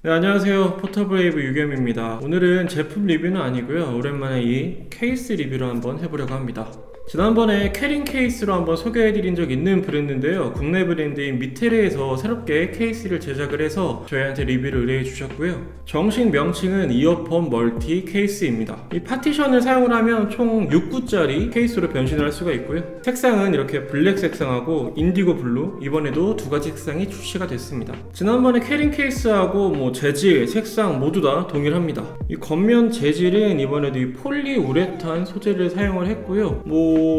네, 안녕하세요. 포터브레이브 유겸입니다. 오늘은 제품 리뷰는 아니고요. 오랜만에 이 케이스 리뷰를 한번 해보려고 합니다. 지난번에 캐링 케이스로 한번 소개해드린 적 있는 브랜드인데요. 국내 브랜드인 미테레에서 새롭게 케이스를 제작을 해서 저희한테 리뷰를 의뢰해 주셨고요. 정식 명칭은 이어폰 멀티 케이스입니다. 이 파티션을 사용을 하면 총 6구짜리 케이스로 변신을 할 수가 있고요. 색상은 이렇게 블랙 색상하고 인디고 블루, 이번에도 두 가지 색상이 출시가 됐습니다. 지난번에 캐링 케이스하고 재질, 색상 모두 다 동일합니다. 이 겉면 재질은 이번에도 이 폴리우레탄 소재를 사용을 했고요.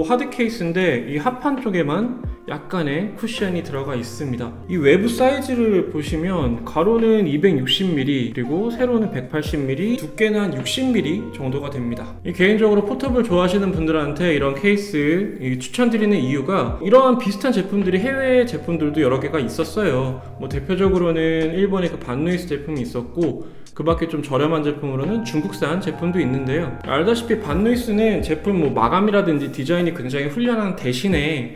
하드 케이스인데 이 하판 쪽에만 약간의 쿠션이 들어가 있습니다. 이 외부 사이즈를 보시면 가로는 260mm 그리고 세로는 180mm, 두께는 한 60mm 정도가 됩니다. 개인적으로 포터블 좋아하시는 분들한테 이런 케이스 추천드리는 이유가 이러한 비슷한 제품들이 해외 제품들도 여러 개가 있었어요. 대표적으로는 일본의 그 반누이스 제품이 있었고, 그 밖에 좀 저렴한 제품으로는 중국산 제품도 있는데요. 알다시피 반누이스는 제품 마감이라든지 디자인이 굉장히 훌륭한 대신에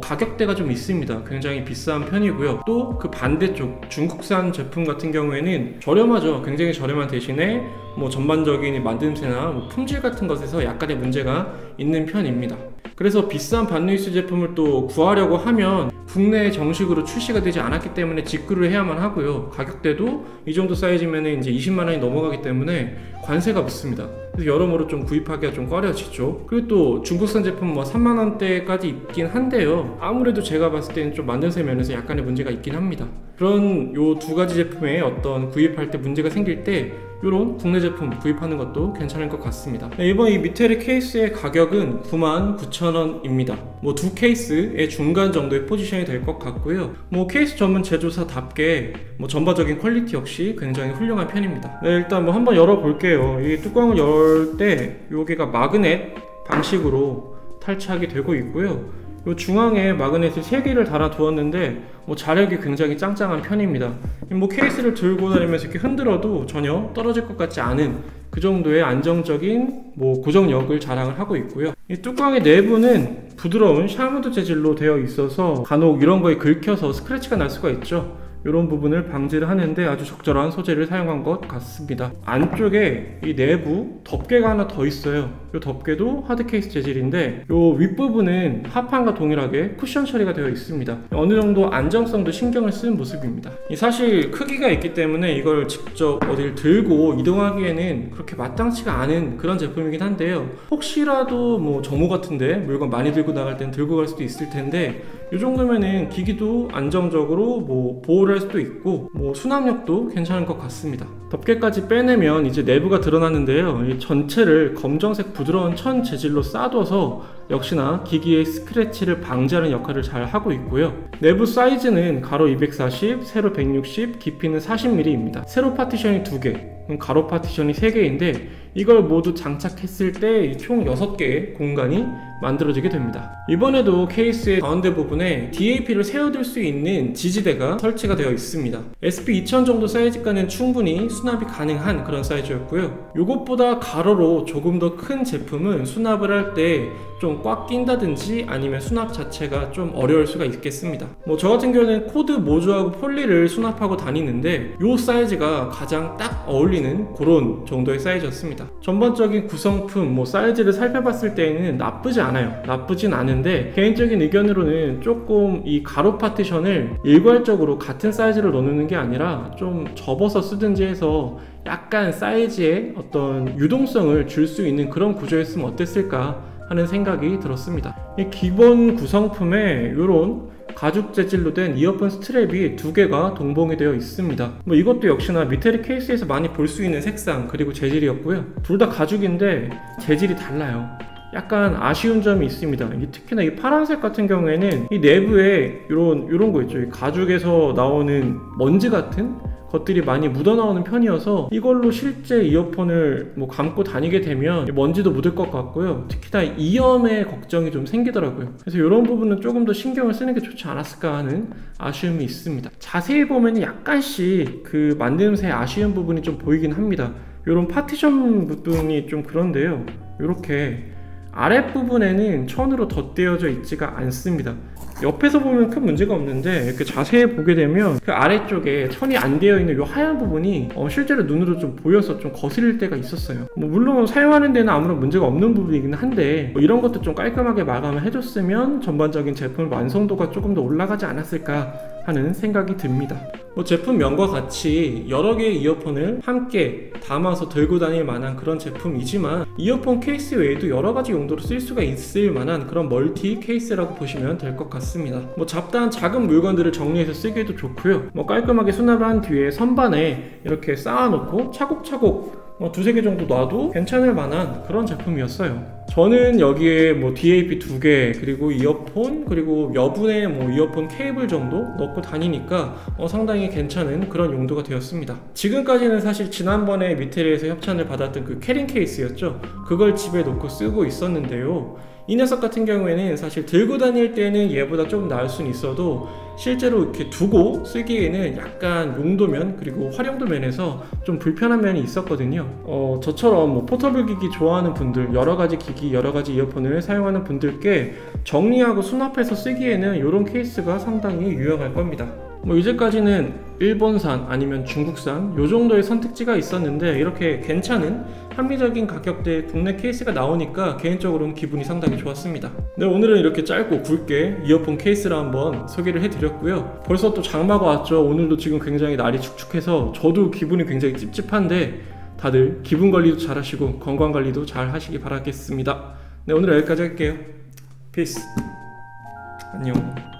가격대가 좀 있습니다. 굉장히 비싼 편이고요. 또 그 반대쪽 중국산 제품 같은 경우에는 저렴하죠. 굉장히 저렴한 대신에 전반적인 만듦새나 품질 같은 것에서 약간의 문제가 있는 편입니다. 그래서 비싼 반누이스 제품을 또 구하려고 하면 국내에 정식으로 출시가 되지 않았기 때문에 직구를 해야만 하고요. 가격대도 이 정도 사이즈면 이제 20만원이 넘어가기 때문에 관세가 붙습니다. 그래서 여러모로 좀 구입하기가 좀 꺼려지죠. 그리고 또 중국산 제품 3만원대까지 있긴 한데요. 아무래도 제가 봤을 때는 좀 만듦새 면에서 약간의 문제가 있긴 합니다. 그런 요 두 가지 제품에 어떤 구입할 때 문제가 생길 때 이런 국내 제품 구입하는 것도 괜찮을 것 같습니다. 이번 이 미테레 케이스의 가격은 99,000원입니다. 두 케이스의 중간 정도의 포지션이 될 것 같고요. 케이스 전문 제조사답게 전반적인 퀄리티 역시 굉장히 훌륭한 편입니다. 네, 일단 한번 열어볼게요. 이 뚜껑을 열 때 여기가 마그넷 방식으로 탈착이 되고 있고요. 요 중앙에 마그넷을 3개를 달아 두었는데 자력이 굉장히 짱짱한 편입니다. 케이스를 들고 다니면서 이렇게 흔들어도 전혀 떨어질 것 같지 않은 그 정도의 안정적인 고정력을 자랑을 하고 있고요. 이 뚜껑의 내부는 부드러운 샤무드 재질로 되어 있어서 간혹 이런 거에 긁혀서 스크래치가 날 수가 있죠. 이런 부분을 방지를 하는데 아주 적절한 소재를 사용한 것 같습니다. 안쪽에 이 내부 덮개가 하나 더 있어요. 이 덮개도 하드 케이스 재질인데 이 윗부분은 하판과 동일하게 쿠션 처리가 되어 있습니다. 어느 정도 안정성도 신경을 쓴 모습입니다. 사실 크기가 있기 때문에 이걸 직접 어딜 들고 이동하기에는 그렇게 마땅치가 않은 그런 제품이긴 한데요. 혹시라도 정모 같은데 물건 많이 들고 나갈 땐 들고 갈 수도 있을 텐데 이 정도면은 기기도 안정적으로 보호를 할 수도 있고 수납력도 괜찮을 것 같습니다. 덮개까지 빼내면 이제 내부가 드러나는데요. 이 전체를 검정색 부드러운 천 재질로 싸둬서 역시나 기기의 스크래치를 방지하는 역할을 잘 하고 있고요. 내부 사이즈는 가로 240, 세로 160, 깊이는 40mm입니다. 세로 파티션이 2개, 가로 파티션이 3개인데 이걸 모두 장착했을 때 총 6개의 공간이 만들어지게 됩니다. 이번에도 케이스의 가운데 부분에 DAP를 세워둘 수 있는 지지대가 설치가 되어 있습니다. SP2000 정도 사이즈가는 충분히 수납이 가능한 그런 사이즈였고요. 이것보다 가로로 조금 더 큰 제품은 수납을 할 때 좀 꽉 낀다든지 아니면 수납 자체가 좀 어려울 수가 있겠습니다. 저 같은 경우는 코드 모주하고 폴리를 수납하고 다니는데 이 사이즈가 가장 딱 어울리는 그런 정도의 사이즈였습니다. 전반적인 구성품 사이즈를 살펴봤을 때는 나쁘진 않은데 개인적인 의견으로는 조금 이 가로 파티션을 일괄적으로 같은 사이즈를 넣는 게 아니라 좀 접어서 쓰든지 해서 약간 사이즈에 어떤 유동성을 줄 수 있는 그런 구조였으면 어땠을까 하는 생각이 들었습니다. 이 기본 구성품에 이런 가죽 재질로 된 이어폰 스트랩이 2개가 동봉이 되어 있습니다. 이것도 역시나 미테레 케이스에서 많이 볼 수 있는 색상 그리고 재질이었고요. 둘 다 가죽인데 재질이 달라요. 약간 아쉬운 점이 있습니다. 특히나 이 파란색 같은 경우에는 이 내부에 이런 거 있죠. 이 가죽에서 나오는 먼지 같은 것들이 많이 묻어나오는 편이어서 이걸로 실제 이어폰을 감고 다니게 되면 먼지도 묻을 것 같고요. 특히나 이염의 걱정이 좀 생기더라고요. 그래서 이런 부분은 조금 더 신경을 쓰는 게 좋지 않았을까 하는 아쉬움이 있습니다. 자세히 보면 약간씩 그 만듦새 아쉬운 부분이 좀 보이긴 합니다. 이런 파티션 부분이 좀 그런데요. 이렇게 아랫부분에는 천으로 덧대어져 있지가 않습니다. 옆에서 보면 큰 문제가 없는데 이렇게 자세히 보게 되면 그 아래쪽에 천이 안 되어 있는 이 하얀 부분이 실제로 눈으로 좀 보여서 좀 거슬릴 때가 있었어요. 물론 사용하는 데는 아무런 문제가 없는 부분이긴 한데 이런 것도 좀 깔끔하게 마감을 해줬으면 전반적인 제품 완성도가 조금 더 올라가지 않았을까 하는 생각이 듭니다. 제품명과 같이 여러 개의 이어폰을 함께 담아서 들고 다닐 만한 그런 제품이지만 이어폰 케이스 외에도 여러 가지 용도로 쓸 수가 있을 만한 그런 멀티 케이스라고 보시면 될 것 같습니다. 잡다한 작은 물건들을 정리해서 쓰기에도 좋고요. 깔끔하게 수납을 한 뒤에 선반에 이렇게 쌓아놓고 차곡차곡 두세 개 정도 놔도 괜찮을 만한 그런 제품이었어요. 저는 여기에 DAP 2개 그리고 이어폰 그리고 여분의 이어폰 케이블 정도 넣고 다니니까 상당히 괜찮은 그런 용도가 되었습니다. 지금까지는 사실 지난번에 미테리에서 협찬을 받았던 그 캐링 케이스였죠. 그걸 집에 놓고 쓰고 있었는데요. 이 녀석 같은 경우에는 사실 들고 다닐 때는 얘보다 조금 나을 수는 있어도 실제로 이렇게 두고 쓰기에는 약간 용도면 그리고 활용도 면에서 좀 불편한 면이 있었거든요. 저처럼 포터블 기기 좋아하는 분들, 여러가지 기기, 여러가지 이어폰을 사용하는 분들께 정리하고 수납해서 쓰기에는 이런 케이스가 상당히 유용할 겁니다. 이제까지는 일본산 아니면 중국산 요 정도의 선택지가 있었는데 이렇게 괜찮은 합리적인 가격대의 국내 케이스가 나오니까 개인적으로는 기분이 상당히 좋았습니다. 네, 오늘은 이렇게 짧고 굵게 이어폰 케이스를 한번 소개를 해드렸고요. 벌써 또 장마가 왔죠. 오늘도 지금 굉장히 날이 축축해서 저도 기분이 굉장히 찝찝한데 다들 기분 관리도 잘 하시고 건강 관리도 잘 하시기 바라겠습니다. 네, 오늘 여기까지 할게요. 피스. 안녕.